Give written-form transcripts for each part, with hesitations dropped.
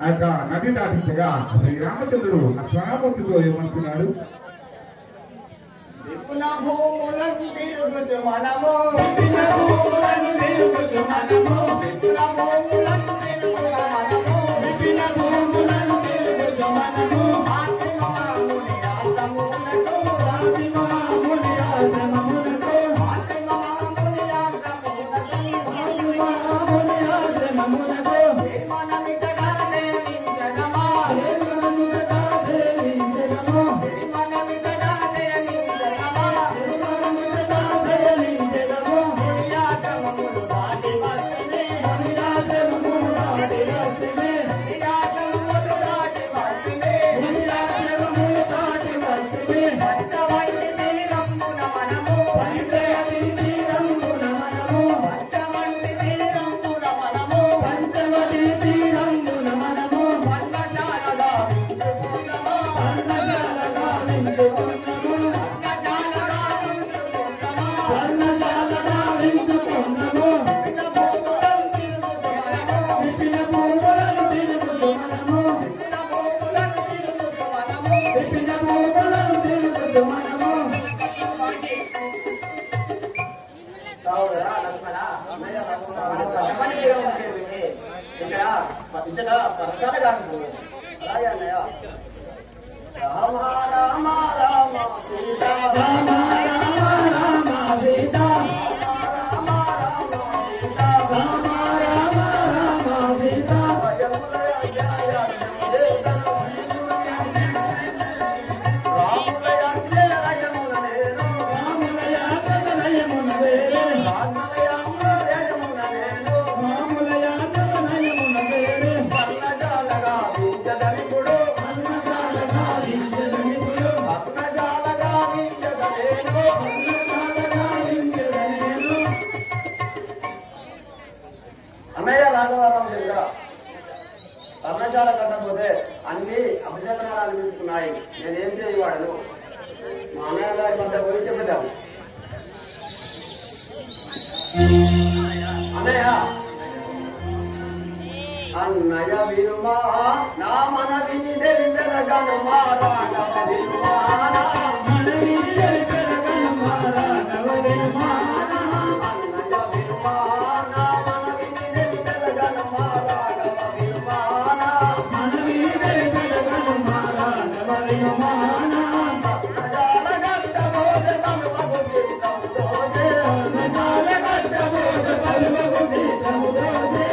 ఆ యొక్క నది దాటించగా శ్రీరామచంద్రుడు లక్ష్మణమూర్తితో ఏమంటున్నాడు? పర్ణశాల కట్టకపోతే అన్ని అభిషేకనాలు అనిపిస్తున్నాయి. నేనేం చేయవాడను? మా అన్నయ్య గారి వద్ద పోయి చెబుతాను. అన్నయ్య అన్నయ్య వినుమా నా మన విని తెలియగను మారాడవ వినుమా మన విని తెలియగను మారాడవ వినుమా అన్నయ్య వినుమా నా మన విని తెలియగను మారాడవ వినుమా మన విని తెలియగను మారాడవ వినుమా జాల గట్టబోద కలువగు చిత్తము దోజే జాల గట్టబోద కలువగు చిత్తము దోజే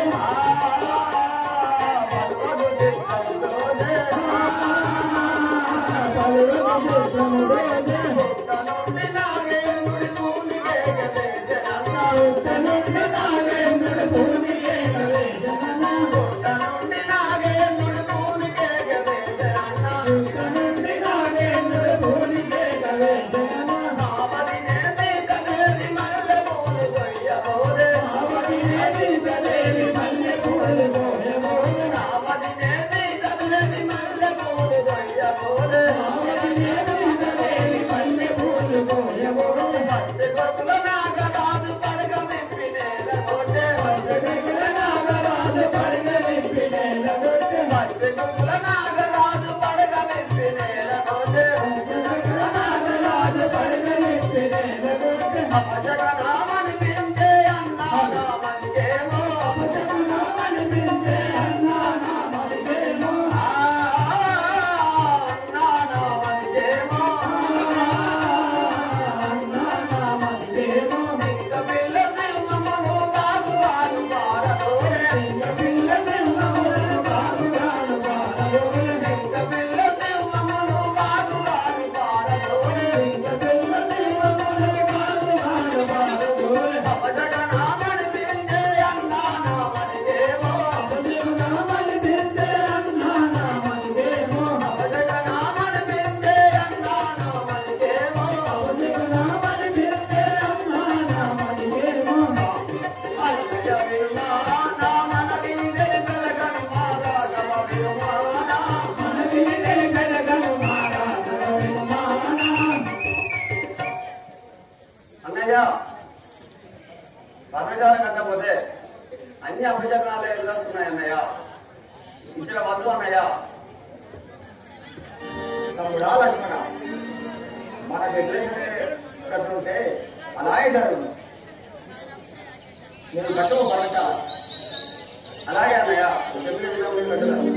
వద్దు అన్నయ్య. తమ్ముడా లక్ష్మణ, మన కట్టుంటే అలాగే జరగదు. నేను కట్టవు పడక అలాగే అన్నయ్య కట్టలేదు.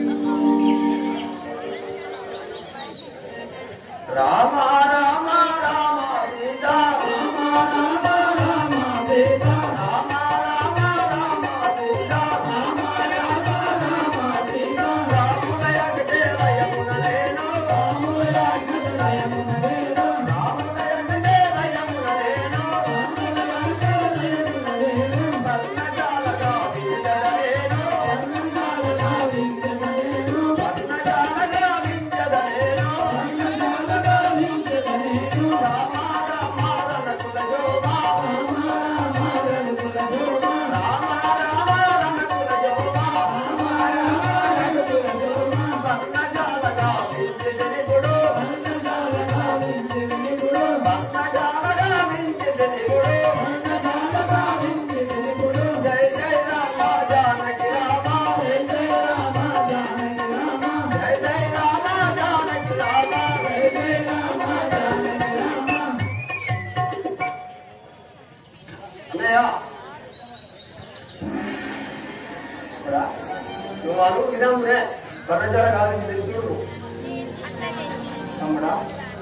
రామ రామ రామ సీతా రామ రామ రామ సీతా రామ రామ రామ సీతా రామ రామ రామ సీతా రాములయ దేవయమునలేను రాములయ దేవయమునలేను రాములయ దేవయమునలేను రాములయ వర్ణజాలగా వింజదలేను వర్ణజాలగా వింజదలేను వర్ణజాలగా వింజదలేను వాళ్ళు విధామునే బర్రజాల కాదు చూడు తమ్ముడా,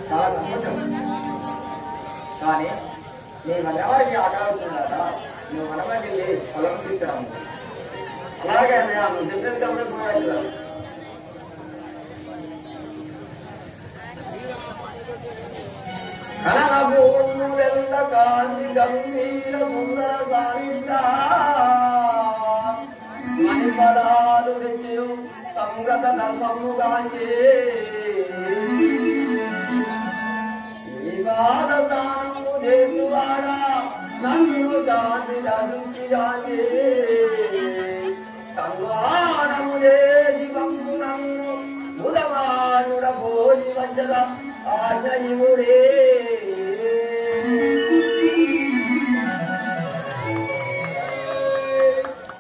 చాలా సంతోషం. కానీ నీ మనవారికి ఆటలాడుతున్నారా? నువ్వు మనవారికి వెళ్ళి పొలం తీసుకురాము. అలాగే నువ్వు చెప్పేది కాబట్టి కనబూర్ను వెళ్ళ కాంతి గంభీర సుందర సాంగ మణిపదాలు తెచ్చు సంగత ధర్మముగాంచి వివాద దానము చేతువాడా నన్ను శాంతి ధరించి గాంచి సంవానము చేసి పంపు నన్ను ముదవానుడ పోయి వంచల ఆజ్ఞయుడే.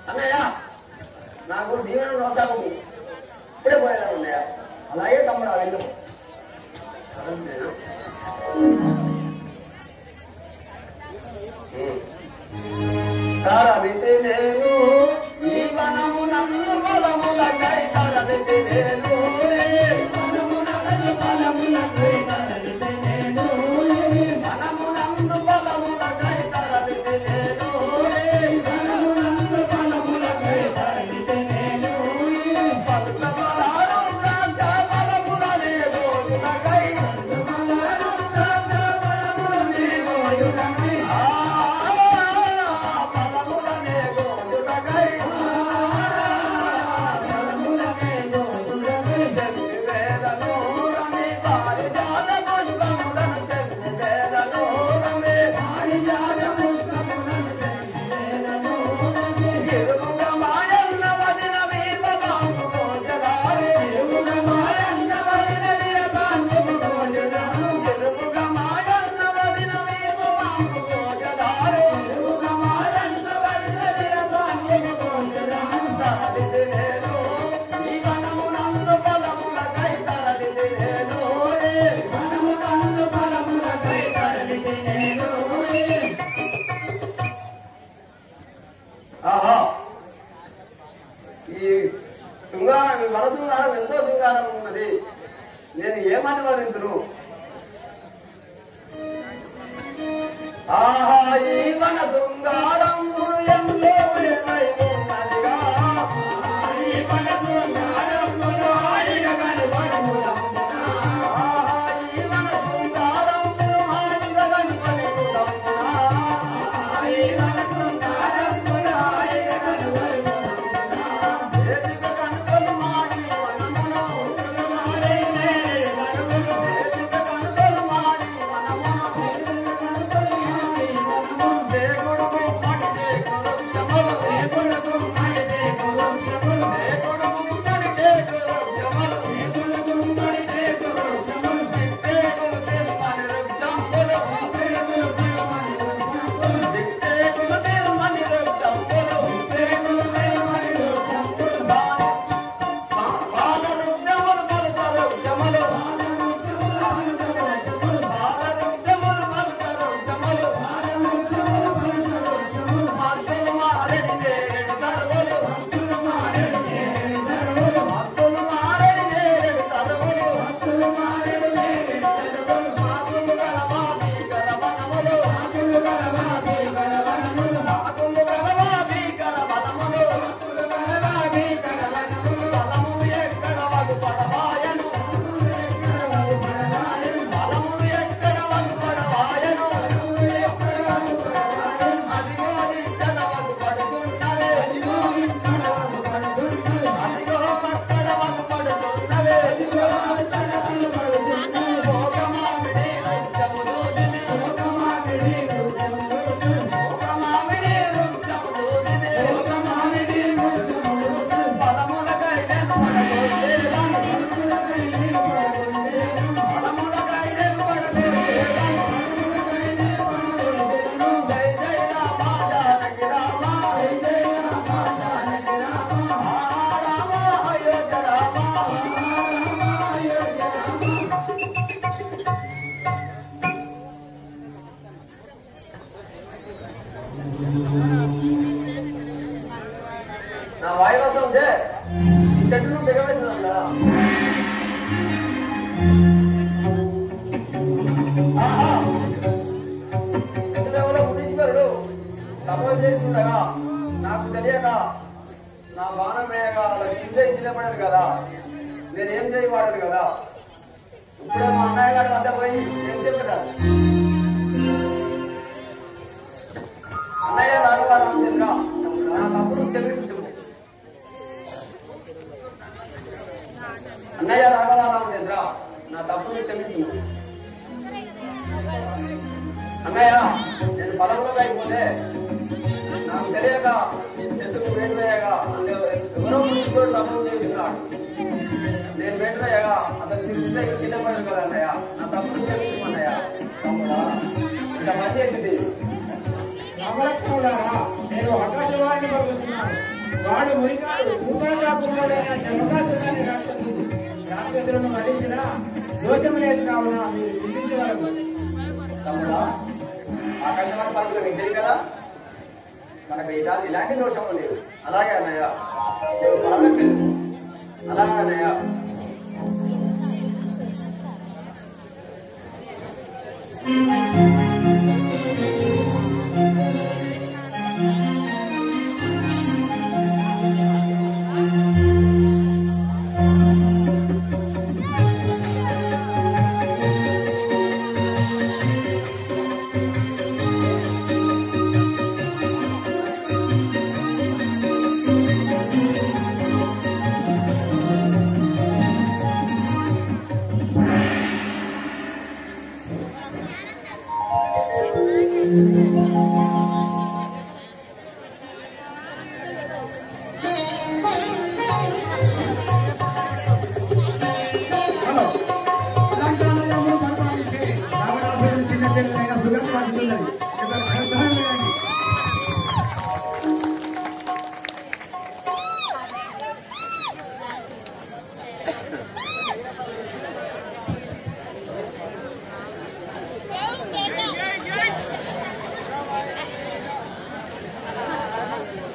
అన్నయ్య, నాకు జీవనం నోసాము ఇప్పుడే పోయేలా ఉన్నాయా? అలాగే తమ్ముడు వెళ్ళు. తరవితే నేను ఈ వనము నన్ను బలములకై తరవితే నేను వనము నన్ను బలములకై తరవితే నేను వనము నన్ను బలములకై తరవితే నేను వనము నన్ను బలములకై తరవితే నేను పలుకబలారు రాజ బలములనే గోయునకై పలుకబలారు రాజ బలములనే గోయునకై మన శృంగారం ఎంతో శృంగారం ఉన్నది. నేను ఏమని వర్ణించును? ఆహా ఈ మన శృంగారం ఎంతో ఉన్నదిగా ఈ మన శృంగారం హాయిగా కనుగొనుముగా ఈ మన శృంగారం హాయిగా కనుగొనుముగా ఈ మన శృంగారం హాయిగా కనుగొనుముగా దేవుడు చెట్టు బిగవేసిందా మునీశ్వరుడు తపస్సు చేస్తుండగా నాకు తెలియక నా బాణం వేయగా అలా కింద నిలబడదు కదా, నేనేం చేయవాడదు కదా. ఇప్పుడే మా అన్నయ్య గారి వద్ద పోయి ఏం చెప్పారు, అన్నయ్య రాఘవారామచంద్ర నా తప్పును క్షమించు, అన్నయ్య రాఘవారామచంద్ర నా తప్పును క్షమించు. అన్నయ్య నేను పొలంలో అయిపోతే నాకు తెలియక చెట్టుకు వేటు వేయగా ఎవరో మునిశ్వరుడు తప్పులు చేస్తున్నాడు, నేను వేటు వేయగా అతను తిరిగితే కింద పడదు కదా అన్నయ్య, నా తప్పులు క్షమించు అన్నయ్య. తమ్ముడా ఇంత పని చేసింది రామలక్ష్మణులారా, నేను ఆకాశవాణిని పలుకుతున్నాను. వాడు మునిగాడు భూపరాకున్నాడైన జమకాసురాన్ని రాక్షసులను వధించిన దోషం లేదు కావున మీరు చింతించగలరు. తమ్ముడా ఆకాశవాణి పలుకులు వింటేది కదా, మనకు ఇలాంటి దోషం లేదు. అలాగే అన్నయ్య అలాగే అన్నయ్య.